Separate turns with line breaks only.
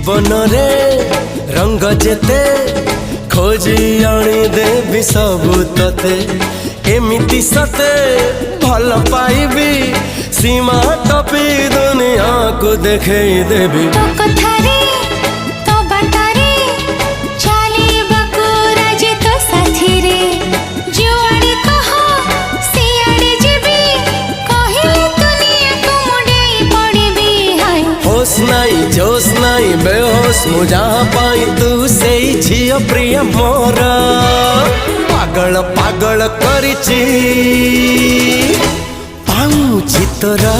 जीवन रे रंग जेते खोजी आनी देवी सबू तते एमिति सते भल पाइबी सीमा टपी दुनिया को देखे देवी
तो कथारे तो बाटारे चाली बकुरा जे तो साथी रे जुआड़े कहो सियाड़े जेबी कहिले दुनिया को मुड़े पड़बी हाय
होश नाई जोश नाई बेहोश मु जहाँ पाई तू से झियो प्रिय मोर पागल पागल करिची पाऊँ तोरा।